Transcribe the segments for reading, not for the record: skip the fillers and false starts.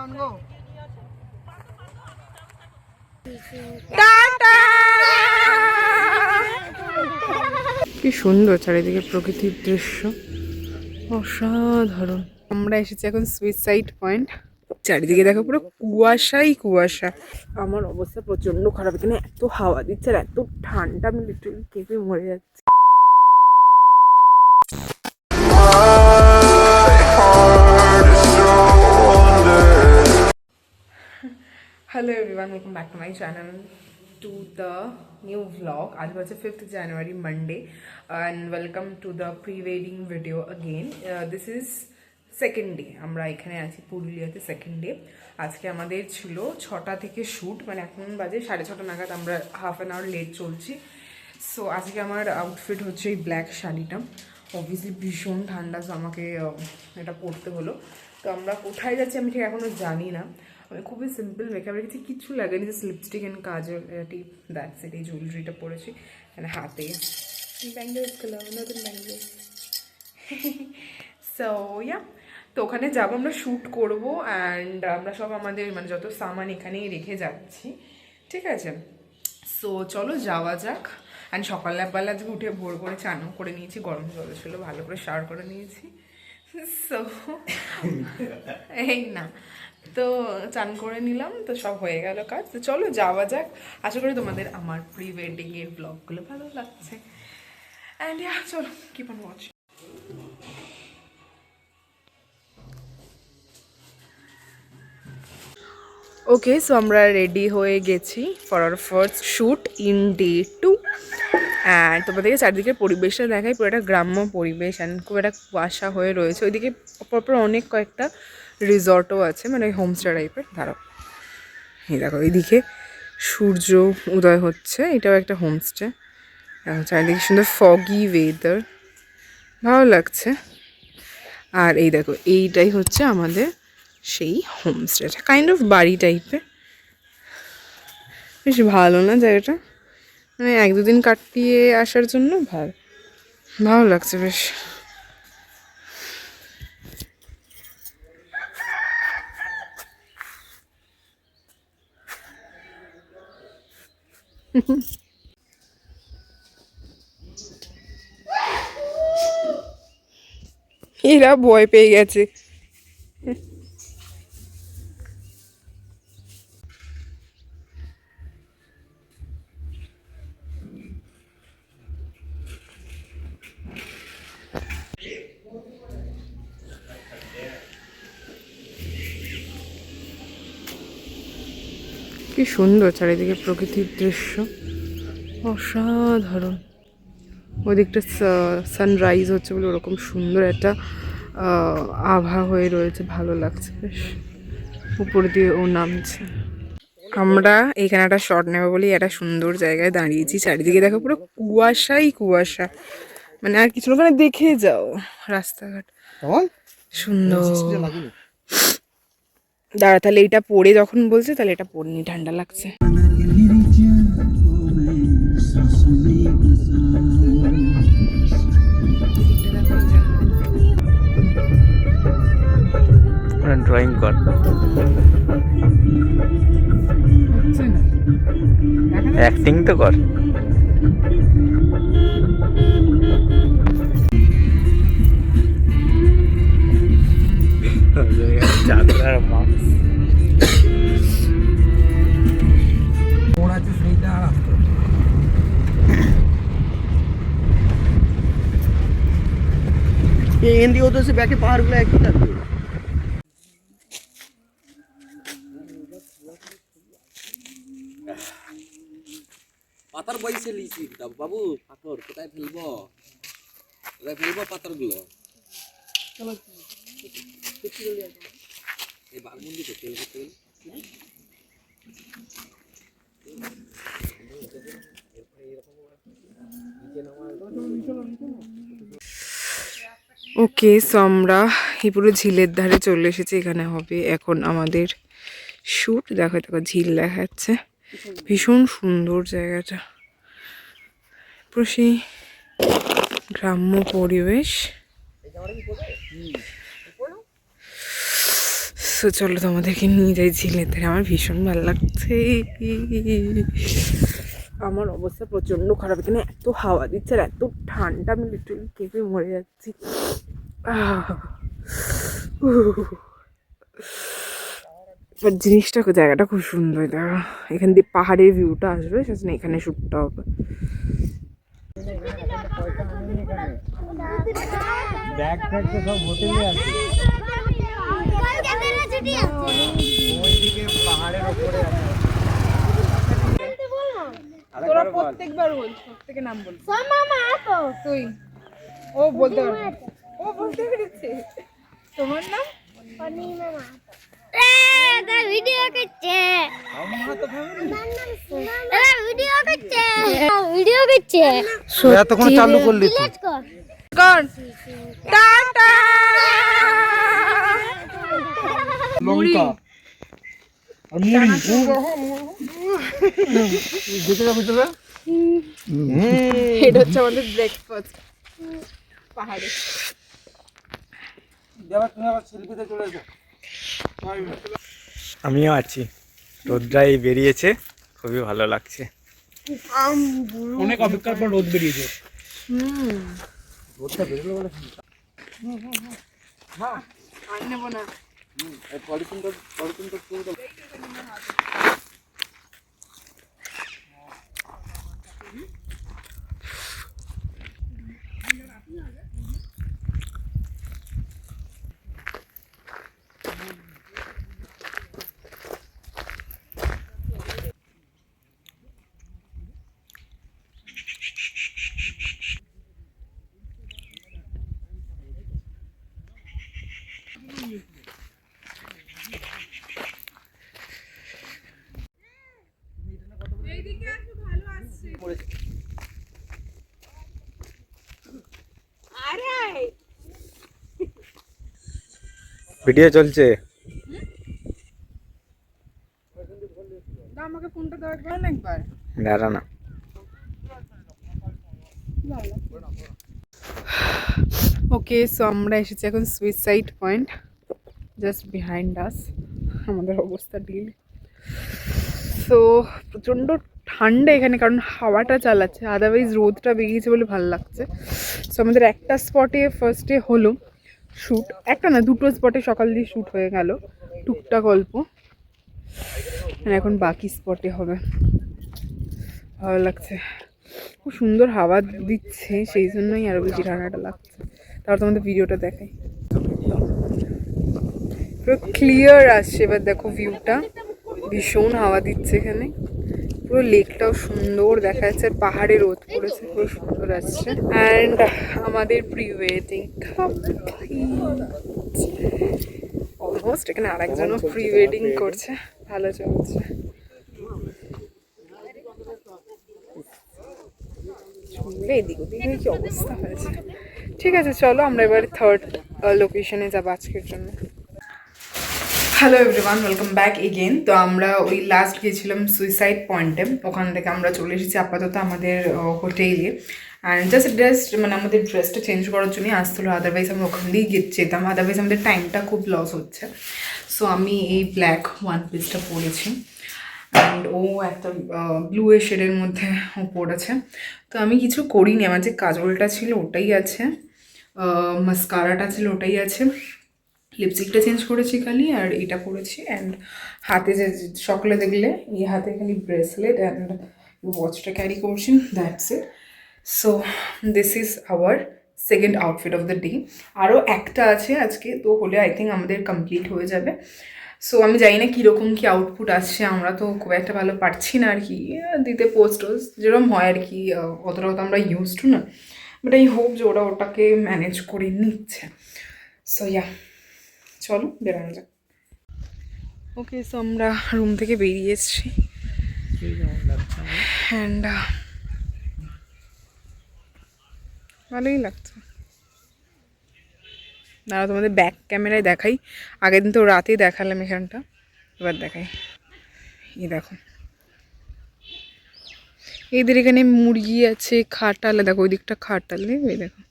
কি সুন্দর চারিদিকে প্রকৃতির দৃশ্য, অসাধারণ। আমরা এসেছি এখন সুইসাইড পয়েন্ট। চারিদিকে দেখো পুরো কুয়াশাই কুয়াশা। আমার অবস্থা প্রচন্ড খারাপ, এখানে এত হাওয়া দিচ্ছে আর এত ঠান্ডা, আমি লিটারালি কেঁপে মরে যাচ্ছি। Hello everyone, welcome back to my channel, to the new vlog. आज बजे 5th January Monday and welcome to the pre-wedding video again. This is second day. আমরা এখানে আছি পুরুলিয়াতে সেকেন্ড ডে। আজকে আমাদের ছিল 6টা থেকে শ্যুট, মানে এখন বাজে 6:30 নাগাদ, আমরা হাফ অ্যান আওয়ার লেট চলছি। সো আজকে আমার আউটফিট হচ্ছে এই ব্ল্যাক শাড়িটা। অবভিয়াসলি ভীষণ ঠান্ডা, সো আমাকে এটা পরতে হলো। তো আমরা কোথায় যাচ্ছি আমি ঠিক এখনও জানি না। আমি খুবই সিম্পল মেকআপ রেখেছি, কিচ্ছু লাগেনি, just lipstick and Kajal, tip, that's it. এই জুয়েলারিটা পরেছি, মানে হাতে ব্যাঙ্গলস কালার, নতুন ব্যাঙ্গলস। সো ইয়া, তো ওখানে যাবো, আমরা শ্যুট করবো অ্যান্ড আমরা সব আমাদের মানে যত সামান এখানেই রেখে যাচ্ছি, ঠিক আছে? সো চলো যাওয়া যাক। অ্যান্ড সকালবেলা আজকে উঠে ভোর করে চানও করে নিয়েছি, গরম জল ছিল, ভালো করে শাওয়ার করে নিয়েছি। সো এই না, তো চান করে নিলাম, তো সব হয়ে গেল কাজ। তো চলো যাওয়া যাক। আশা করি তোমাদের আমার প্রি ওয়েডিংয়ের ব্লগগুলো ভালো লাগছে। অ্যান্ড ইয়া, চলো keep on watch. Okay, so আমরা রেডি হয়ে গেছি for our first shoot in day 2। And তোমাদেরকে চারদিকের পরিবেশটা দেখাই, পুরো একটা গ্রাম্য পরিবেশ অ্যান্ড খুব একটা কুয়াশা হয়ে রয়েছে। ওইদিকে পরপর অনেক কয়েকটা রিসর্টও আছে, মানে হোমস্টে টাইপের। ধরো এই দেখো, এইদিকে সূর্য উদয় হচ্ছে, এটাও একটা হোমস্টে। চারিদিকে সুন্দর ফগি ওয়েদার, ভালো লাগছে। আর এই দেখো, এইটাই হচ্ছে আমাদের সেই হোমস্টেটা, কাইন্ড অফ বাড়ি টাইপের। বেশ ভালো না জায়গাটা, মানে 1-2 দিন কাটিয়ে আসার জন্য ভালো লাগছে বেশ। এরা ভয় পেয়ে গেছে। কি সুন্দর চারিদিকে প্রকৃতির দৃশ্য, অসাধারণ। ওদিকটা সানরাইজ হচ্ছে বলে ওরকম সুন্দর একটা আভা হয়ে রয়েছে, ভালো লাগছে বেশ। উপর দিয়ে ও নামছে। আমরা এখানে একটা শট নেবো বলি একটা সুন্দর জায়গায় দাঁড়িয়েছি, চারিদিকে দেখো পুরো কুয়াশাই কুয়াশা, মানে আর কিছু ওখানে দেখে যাও রাস্তাঘাট সুন্দর। দাঁড়া, তাহলে এটা পরে যখন বলছে তাহলে এটা পরে নি, ঠান্ডা লাগছে। ড্রয়িং কর, অ্যাক্টিং তো কর। চাদর মাছ ওড়াতে সেইটা আর আসতো। এই এন্ডি ওদের সে ব্যাকে পাহাড়গুলো একটু থাকবে। পাথর বইছে লিছি বাবু, পাথর কোথায় ফেলবো, কোথায় ফেলবো পাথরগুলো? চলো এই বারমুন্ডি তো তেল করতে ওকে, সো আমরা এই পুরো ঝিলের ধারে চলে এসেছি, এখানে হবে এখন আমাদের শ্যুট। দেখো দেখো ঝিল দেখাচ্ছে, ভীষণ সুন্দর জায়গাটা, পুরো সেই গ্রাম্য পরিবেশ। সো চলো তোমাদেরকে নিয়ে যাই ঝিলেতে। আমার ভীষণ ভালো লাগছে। আমার অবস্থা প্রচণ্ড খারাপ, এখানে এত হাওয়া দিচ্ছে আর এত ঠান্ডা, আমি লিটারালি কেঁপে মরে যাচ্ছি। বাট জিনিসটা জায়গাটা খুব সুন্দর, দেখো এখান দিয়ে পাহাড়ের ভিউটা আসবে, সেজন্য এখানে শ্যুটটা হবে। ব্যাগ ট্যাগ তো সব হোটেলে আছে, ওইদিকে পাহাড়ের ওপরে আছে। তোরা প্রত্যেকবার বলছিস, প্রত্যেকে নাম বলছিস। তুই ও বলতে পারবে, ও বলতে পেরেছে। তোমার নাম ভিডিও করছে, এতক্ষণ চালু করলি তুই। কর টাটা। লঙ্কা আর মুড়ি দেখে যাবো তোরা। এটা হচ্ছে আমাদের ব্রেকফাস্ট পাহাড়ে। আমিও আছি, রোদটাই বেরিয়েছে, খুবই ভালো লাগছে। অনেক অপেক্ষার পর রোদ বেরিয়েছে। রোদটা বেরোলো বলে আর নেবো না। পলিথিনটা পুরো ভিডিও চলছে। আমাকে ফোনটা দেওয়া একবার না, একবার দাঁড়া না। ওকে, সো আমরা এসেছি এখন সুইসাইড পয়েন্ট, জাস্ট বিহাইন্ড আস। আমাদের অবস্থা ডিল। সো প্রচণ্ড ঠান্ডা এখানে, কারণ হাওয়াটা চালাচ্ছে, আদারওয়াইজ রোদটা বেরিয়েছে বলে ভালো লাগছে। সো আমাদের একটা স্পটে ফার্স্টে হলো শ্যুট, একটা না দুটো স্পটে সকাল দিয়ে শ্যুট হয়ে গেল, টুকটাক অল্প। আর এখন বাকি স্পটে হবে। ভালো লাগছে, খুব সুন্দর হাওয়া দিচ্ছে, সেই জন্যই আরও বেশি ঠান্ডাটা লাগছে। তারপর তোমাদের ভিডিওটা দেখাই, পুরো ক্লিয়ার আসছে। এবার দেখো ভিউটা, ভীষণ হাওয়া দিচ্ছে এখানে, পুরো লেকটাও সুন্দর দেখা যাচ্ছে, আর পাহাড়ে রোদ পড়েছে, পুরো সুন্দর আসছে। অ্যান্ড আমাদের প্রি ওয়েডিং অলমোস্ট। এখানে আরেকজনও প্রি ওয়েডিং করছে, ভালো চলছে। এদিক ওদিকে কি অবস্থা হয়েছে। ঠিক আছে, চলো আমরা এবার থার্ড লোকেশনে যাবো আজকের জন্য। Hello everyone, welcome back again. তো আমরা ওই লাস্ট গিয়েছিলাম সুইসাইড পয়েন্টে, ওখান থেকে আমরা চলে এসেছি আপাতত আমাদের হোটেলে। অ্যান্ড জাস্ট মানে আমাদের ড্রেসটা চেঞ্জ করার জন্যই আসছিলো, আদারওয়াইজ আমরা ওখান দিয়েই যেতাম, আদারওয়াইজ আমাদের টাইমটা খুব লস হচ্ছে। সো আমি এই ব্ল্যাক ওয়ান পিসটা পরেছি, অ্যান্ড ও একটা ব্লু শেডের মধ্যে ও পড়েছে। তো আমি কিছু করিনি, আমার যে কাজলটা ছিল ওটাই আছে, মাস্কারাটা ছিল ওটাই আছে, লিপস্টিকটা চেঞ্জ করেছি খালি, আর এটা পরেছি। অ্যান্ড হাতে যে সকলে দেখলে এই হাতে খালি ব্রেসলেট অ্যান্ড ওয়াচটা ক্যারি করছি, that's it. So this is our second outfit of the day. আরও একটা আছে আজকে, তো হলে আই থিঙ্ক আমাদের কমপ্লিট হয়ে যাবে। সো আমি জানি না কীরকম কী আউটপুট আসছে, আমরা তো খুব একটা ভালো পারছি না আর কি দিতে, পোস্টোস যেরকম হয় আর কি, অতটাও তো আমরা ইউজ টু না, বাট আই হোপ যে ওরা ওটাকে ম্যানেজ করে নিচ্ছে। সো ইয়া, চলো বেরানো যাক। ওকে, সো আমরা রুম থেকে বেরিয়ে এসেছি, অ্যান্ড ভালোই লাগছে। দাঁড়া তোমাদের ব্যাক ক্যামেরায় দেখাই, আগের দিন তো রাতেই দেখালাম এখানটা, এবার দেখাই। এই দেখো এদের এখানে মুরগি আছে, খাটাল, দেখো ওই দিকটা খাটাল, দেখবে দেখো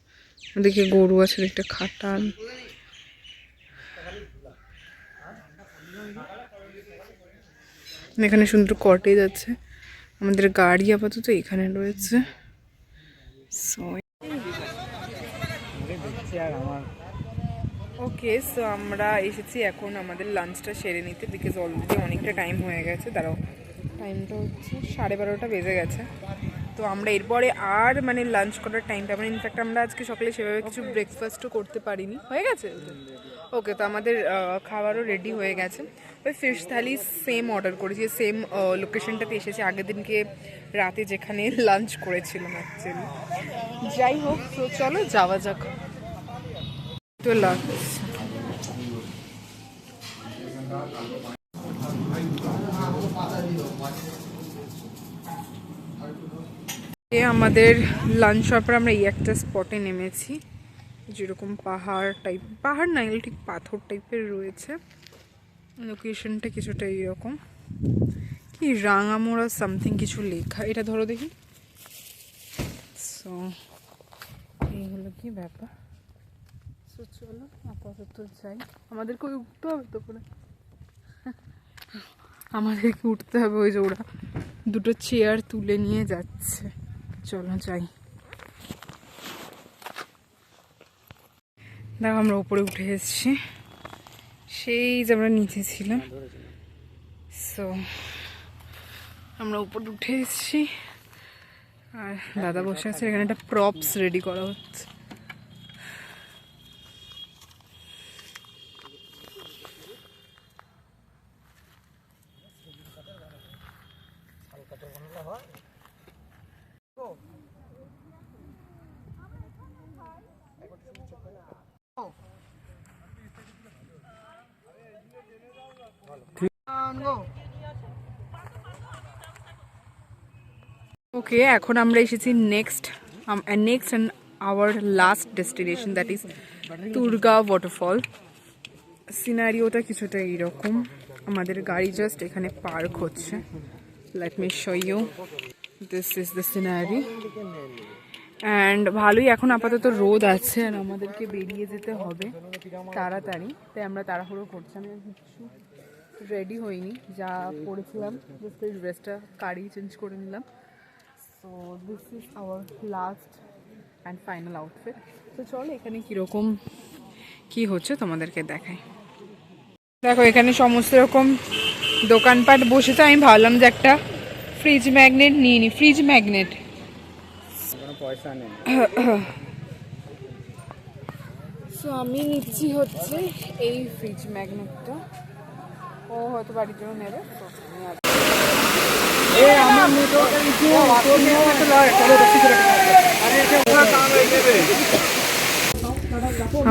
ওদিকে গরু আছে, ওদিকটা খাটাল। এখানে সুন্দর কটেজ আছে, আমাদের গাড়ি আপাতত এখানে রয়েছে। সো ওকে, সো আমরা এসেছি এখন আমাদের লাঞ্চটা সেরে নিতে, বিকজ অলরেডি অনেকটা টাইম হয়ে গেছে। দাঁড়াও, টাইমটা হচ্ছে 12:30 বেজে গেছে। তো আমরা এরপরে আর মানে লাঞ্চ করার টাইমটা মানে ইনফ্যাক্ট আমরা আজকে সকালে সেভাবে কিছু ব্রেকফাস্টও করতে পারিনি। হয়ে গেছে ওকে, তো আমাদের খাবারও রেডি হয়ে গেছে। ওই ফিশ থালি সেম অর্ডার করেছি, সেম লোকেশনটাতে এসেছি আগের দিনকে রাতে যেখানে লাঞ্চ করেছিলাম অ্যাকচুয়ালি। যাই হোক, তো চলো যাওয়া যাক। তো লাঞ্চ আমাদের লাঞ্চ হওয়ার পর আমরা এই একটা স্পটে নেমেছি, যেরকম পাহাড় টাইপ, পাহাড় না এগুলো ঠিক পাথর টাইপের রয়েছে। লোকেশনটা কিছুটা এইরকম, কি রাঙামোড়া সামথিং কিছু লেখা, এটা ধরো দেখি। সো এই হলো কি ব্যাপার। সো চলো আপাতত যাই, আমাদেরকে ওই উঠতে হবে তো করে, আমাদেরকে উঠতে হবে। ওই যে ওরা দুটো চেয়ার তুলে নিয়ে যাচ্ছে, চলো যাই। দেখো আমরা উপরে উঠে এসেছি, সেই যে আমরা নিচে ছিলাম। সো আমরা উপরে উঠে এসেছি আর দাদা বসে আছে, এখানে একটা প্রপস রেডি করা হচ্ছে। ওকে, এখন আমরা এসেছি next and our last destination, that is Turga waterfall. সিনারিওটা কিছুটা এইরকম, আমাদের গাড়ি জাস্ট এখানে পার্ক হচ্ছে। Let me show you, this is the scenery. And ভালোই এখন আপাতত রোদ আছে আর আমাদেরকে বেরিয়ে যেতে হবে তাড়াতাড়ি, তাই আমরা তাড়াহুড়ো করছি। আমি কিছু রেডি হইনি, যা পরেছিলাম জাস্ট এই ড্রেসটা কারি চেঞ্জ করে নিলাম। So this is our last and final outfit. তো চলো এখানে কীরকম কী হচ্ছে তোমাদেরকে দেখাই। দেখো এখানে সমস্ত রকম দোকানপাট বসেছে। আমি ভাবলাম যে একটা ফ্রিজ ম্যাগনেট নিয়ে নিই, ফ্রিজ ম্যাগনেট। পয়সা নেই। সো আমি নিচ্ছি হচ্ছে এই ফ্রিজ ম্যাগনেটটা, ও হয়তো বাড়ির জন্য নেবে।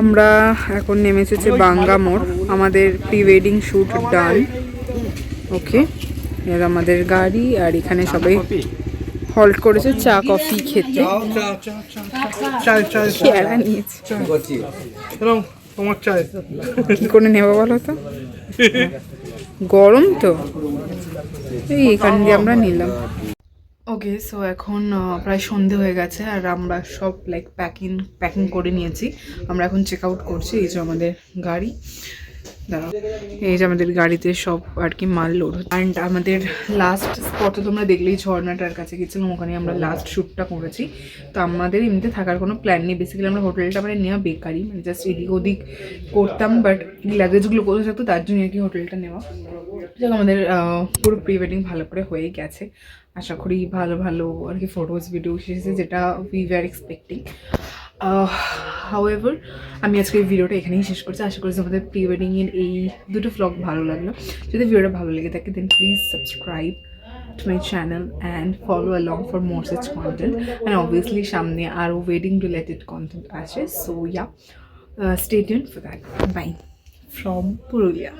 আমরা এখন নেমে এসেছি বাঙ্গা মোড়, আমাদের প্রি ওয়েডিং শ্যুট ডান। ওকে, এর আমাদের গাড়ি আর এখানে সবাই হল্ট করেছে চা কফি খেতে। খেয়ারা নিয়েছে, তোমার চাই কি করে নেবো বলো তো, গরম তো, এই এখান দিয়ে আমরা নিলাম। ওকে, সো এখন প্রায় সন্ধে হয়ে গেছে আর আমরা সব লাইক প্যাকিং করে নিয়েছি। আমরা এখন চেক আউট করছি। এই যে আমাদের গাড়ি, দাঁড়াও, এই যে আমাদের গাড়িতে সব আর কি মাল লোড। অ্যান্ড আমাদের লাস্ট স্পটে তোমরা দেখলেই ঝর্ণাটার কাছে গেছিলাম, ওখানে আমরা লাস্ট শ্যুটটা করেছি। তো আমাদের এমনিতে থাকার কোনো প্ল্যান নেই, বেসিক্যালি আমরা হোটেলটা মানে নেওয়া বেকারি, মানে জাস্ট এদিক ওদিক করতাম, বাট লাগেজগুলো কোথাও থাকতো তার জন্য আর কি হোটেলটা নেওয়া। যাক আমাদের পুরো প্রি ওয়েডিং ভালো করে হয়ে গেছে, আশা করি ভালো ভালো আর কি ফটোস ভিডিও এসেছে, যেটা উই আর এক্সপেক্টিং। হাউএভার আমি আজকে এই ভিডিওটা এখানেই শেষ করছি। আশা করি আমাদের প্রি ওয়েডিংয়ের এই দুটো ভ্লগ ভালো লাগলো। যদি ভিডিওটা ভালো লেগে থাকে then please subscribe to my channel and follow along for more such content, and obviously সামনে আরো wedding related content আসে, so yeah, stay tuned for that. Bye from Purulia.